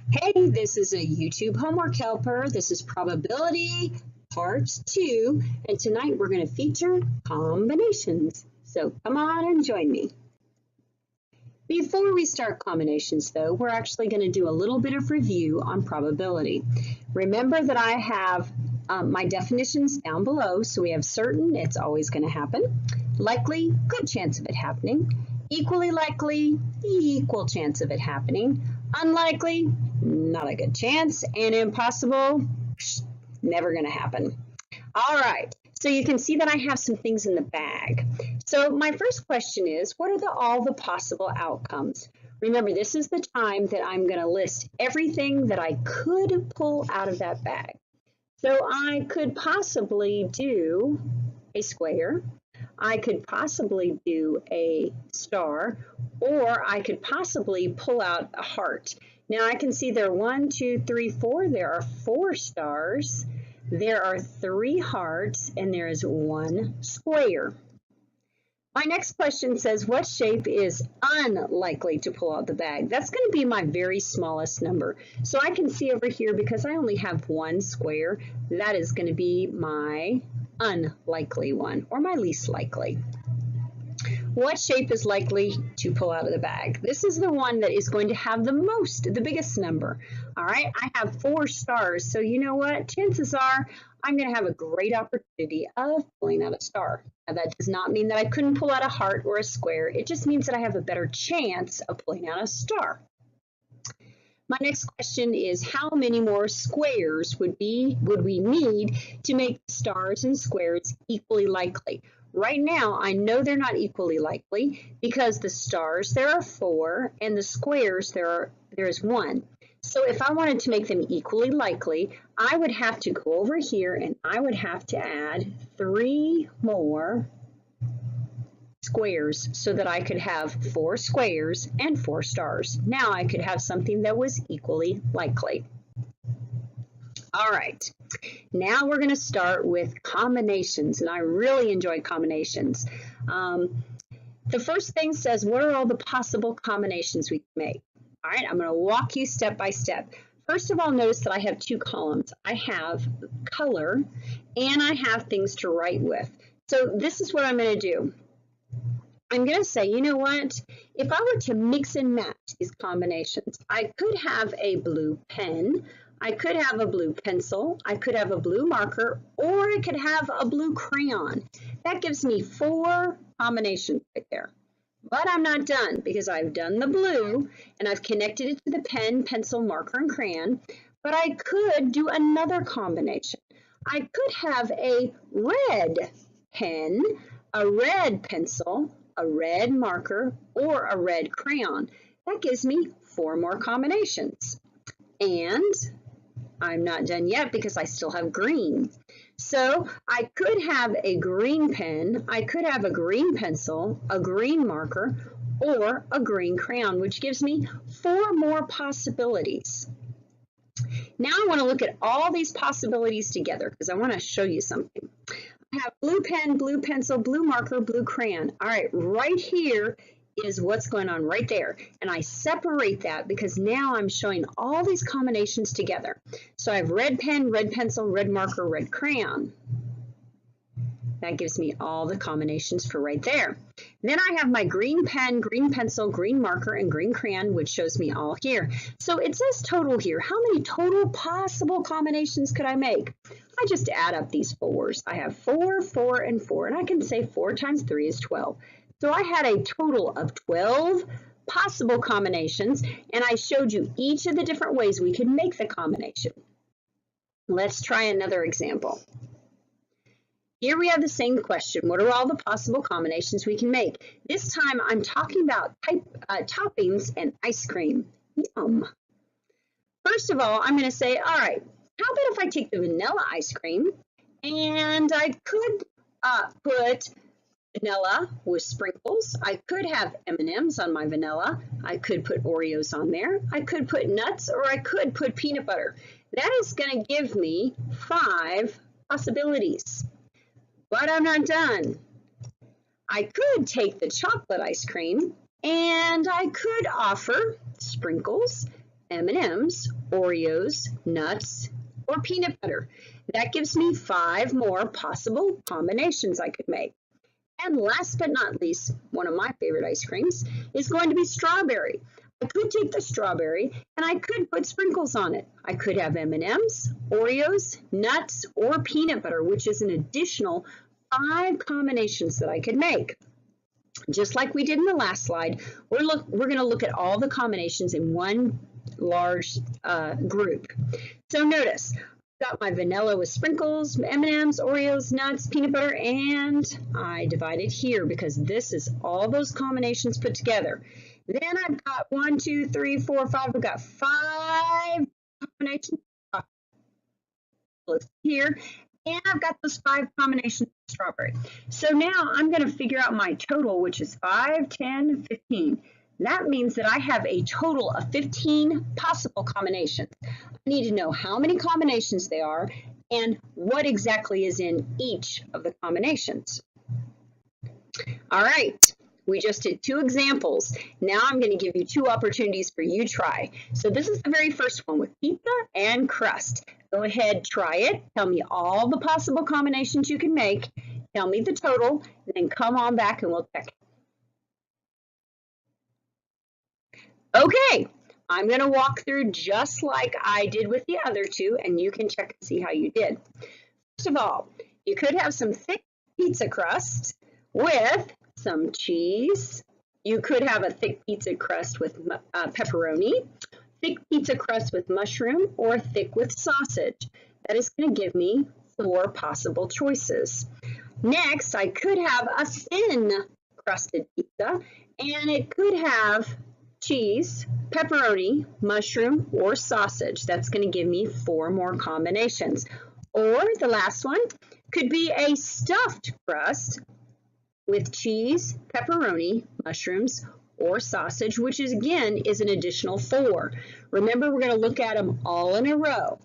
Hey, this is a YouTube homework helper. This is probability part 2, and tonight we're going to feature combinations. So come on and join me. Before we start combinations, though, we're actually going to do a little bit of review on probability. Remember that I have my definitions down below. So we have certain, it's always going to happen. Likely, good chance of it happening. Equally likely, equal chance of it happening. Unlikely, not a good chance. And impossible, never going to happen. All right, so you can see that I have some things in the bag. So my first question is, what are all the possible outcomes? Remember, this is the time that I'm going to list everything that I could pull out of that bag. So I could possibly do a square, I could possibly do a star, or I could possibly pull out a heart. Now I can see there are 1, 2, 3, 4. There are 4 stars. There are 3 hearts, and there is 1 square. My next question says, what shape is unlikely to pull out the bag? That's going to be my very smallest number. So I can see over here, because I only have 1 square, that is going to be my unlikely one, or my least likely. What shape is likely to pull out of the bag? This is the one that is going to have the biggest number. All right, I have 4 stars, so you know what? Chances are I'm going to have a great opportunity of pulling out a star. Now, that does not mean that I couldn't pull out a heart or a square. It just means that I have a better chance of pulling out a star. My next question is, how many more squares would we need to make stars and squares equally likely? Right now, I know they're not equally likely because the stars, there are 4, and the squares, there is 1. So if I wanted to make them equally likely, I would have to go over here and I would have to add 3 more squares so that I could have 4 squares and 4 stars. Now I could have something that was equally likely. All right, now we're going to start with combinations, and I really enjoy combinations. The first thing says, what are all the possible combinations we can make? All right, I'm going to walk you step by step. First of all, notice that I have 2 columns. I have color, and I have things to write with. So this is what I'm going to do. I'm going to say, you know what? If I were to mix and match these combinations, I could have a blue pen, I could have a blue pencil, I could have a blue marker, or I could have a blue crayon. That gives me 4 combinations right there. But I'm not done, because I've done the blue and I've connected it to the pen, pencil, marker, and crayon. But I could do another combination. I could have a red pen, a red pencil, a red marker, or a red crayon. That gives me 4 more combinations. And I'm not done yet because I still have green. So I could have a green pen, I could have a green pencil, a green marker, or a green crayon, which gives me 4 more possibilities. Now I want to look at all these possibilities together because I want to show you something. I have blue pen, blue pencil, blue marker, blue crayon. All right, right here is what's going on right there. And I separate that because now I'm showing all these combinations together. So I have red pen, red pencil, red marker, red crayon. That gives me all the combinations for right there. Then I have my green pen, green pencil, green marker, and green crayon, which shows me all here. So it says total here. How many total possible combinations could I make? I just add up these 4s. I have 4, 4, and 4, and I can say 4 times 3 is 12. So I had a total of 12 possible combinations, and I showed you each of the different ways we could make the combination. Let's try another example. Here we have the same question. What are all the possible combinations we can make? This time I'm talking about toppings and ice cream. Yum. First of all, I'm going to say, all right, how about if I take the vanilla ice cream and I could put vanilla with sprinkles. I could have M&Ms on my vanilla. I could put Oreos on there. I could put nuts, or I could put peanut butter. That is going to give me 5 possibilities. But I'm not done. I could take the chocolate ice cream and I could offer sprinkles M&Ms, Oreos, nuts, or peanut butter. That gives me 5 more possible combinations I could make. And last but not least, one of my favorite ice creams is going to be strawberry. I could take the strawberry and I could put sprinkles on it. I could have M&Ms, Oreos, nuts, or peanut butter, which is an additional 5 combinations that I could make. Just like we did in the last slide, we're going to look at all the combinations in one large group. So notice, I've got my vanilla with sprinkles, M&Ms, Oreos, nuts, peanut butter, and I divided here because this is all those combinations put together. Then I've got 1, 2, 3, 4, 5. I've got 5 combinations here, and I've got those 5 combinations of strawberry. So now I'm going to figure out my total, which is 5, 10, 15. That means that I have a total of 15 possible combinations. I need to know how many combinations they are and what exactly is in each of the combinations. All right. We just did 2 examples. Now I'm going to give you 2 opportunities for you to try. So this is the very first one with pizza and crust. Go ahead, try it. Tell me all the possible combinations you can make. Tell me the total, and then come on back and we'll check it. Okay, I'm going to walk through just like I did with the other 2, and you can check and see how you did. First of all, you could have some thick pizza crust with some cheese. You could have a thick pizza crust with pepperoni, thick pizza crust with mushroom, or thick with sausage. That is going to give me 4 possible choices. Next, I could have a thin crusted pizza, and it could have cheese, pepperoni, mushroom, or sausage. That's going to give me 4 more combinations. Or the last one could be a stuffed crust with cheese, pepperoni, mushrooms, or sausage, which is again is an additional 4. Remember, we're going to look at them all in a row.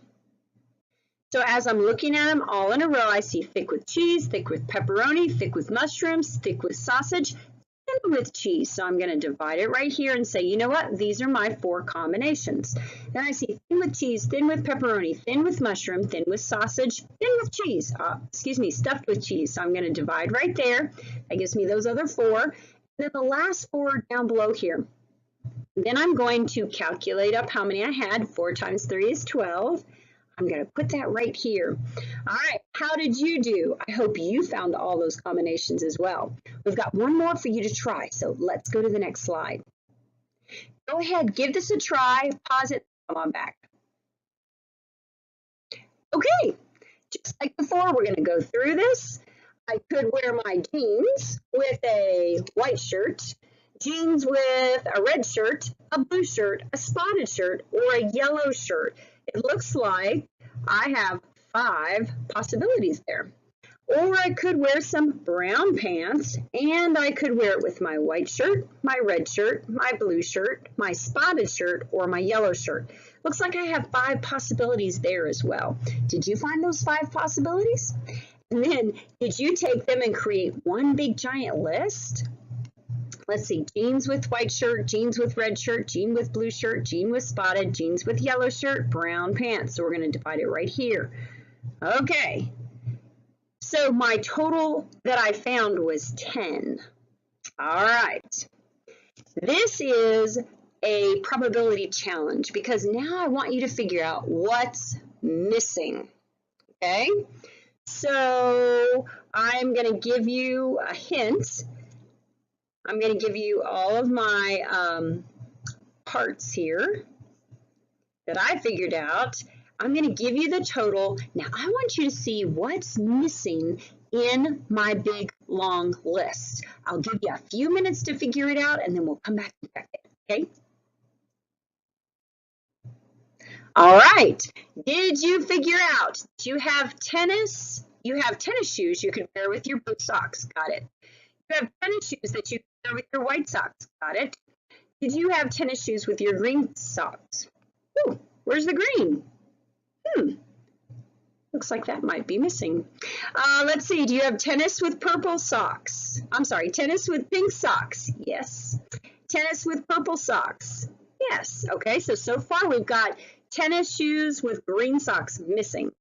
So as I'm looking at them all in a row, I see thick with cheese, thick with pepperoni, thick with mushrooms, thick with sausage, thin with cheese. So I'm going to divide it right here and say, you know what? These are my 4 combinations. Then I see thin with cheese, thin with pepperoni, thin with mushroom, thin with sausage, thin with cheese. Stuffed with cheese. So I'm going to divide right there. That gives me those other 4. And then the last 4 down below here. Then I'm going to calculate up how many I had. 4 times 3 is 12. I'm going to put that right here. All right, how did you do? I hope you found all those combinations as well. We've got one more for you to try, so let's go to the next slide. Go ahead, give this a try, pause it, come on back. Okay, just like before, we're going to go through this. I could wear my jeans with a white shirt, jeans with a red shirt, a blue shirt, a spotted shirt, or a yellow shirt. It looks like I have 5 possibilities there. Or I could wear some brown pants, and I could wear it with my white shirt, my red shirt, my blue shirt, my spotted shirt, or my yellow shirt. Looks like I have 5 possibilities there as well. Did you find those 5 possibilities? And then, did you take them and create one big giant list? Let's see, jeans with white shirt, jeans with red shirt, jean with blue shirt, jean with spotted, jeans with yellow shirt, brown pants. So we're going to divide it right here. Okay. So my total that I found was 10. All right. This is a probability challenge because now I want you to figure out what's missing. Okay. So I'm going to give you a hint. I'm going to give you all of my parts here that I figured out. I'm going to give you the total. Now I want you to see what's missing in my big long list. I'll give you a few minutes to figure it out and then we'll come back and check it, okay? All right, did you figure out that you have tennis? You have tennis shoes you can wear with your blue socks, got it. You have tennis shoes that you can wear with your white socks, got it. Did you have tennis shoes with your green socks? Ooh, where's the green? Looks like that might be missing. Let's see, do you have tennis with purple socks? I'm sorry, tennis with pink socks, yes. Tennis with purple socks, Yes. Okay, so far we've got tennis shoes with green socks missing.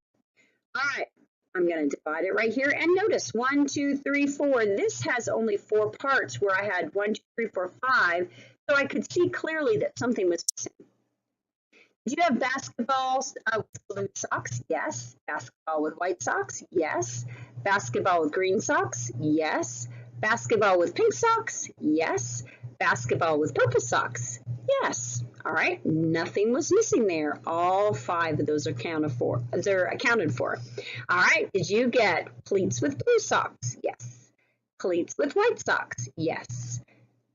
All right, I'm going to divide it right here. And notice 1, 2, 3, 4. This has only 4 parts where I had 1, 2, 3, 4, 5. So I could see clearly that something was missing. Do you have basketball with blue socks? Yes. Basketball with white socks? Yes. Basketball with green socks? Yes. Basketball with pink socks? Yes. Basketball with purple socks? Yes. All right, nothing was missing there. All 5 of those are accounted for. All right, did you get cleats with blue socks? Yes. Cleats with white socks? Yes.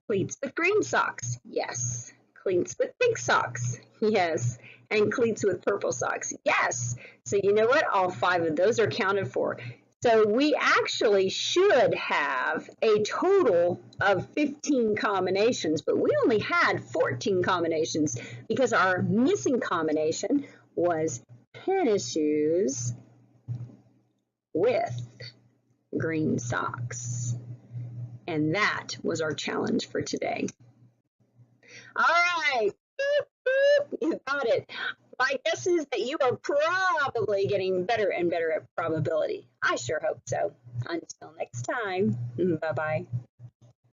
Cleats with green socks? Yes. Cleats with pink socks? Yes. And cleats with purple socks? Yes. So you know what? All 5 of those are accounted for. So we actually should have a total of 15 combinations, but we only had 14 combinations because our missing combination was tennis shoes with green socks. And that was our challenge for today. All right, you got it. My guess is that you are probably getting better and better at probability. I sure hope so. Until next time, bye-bye.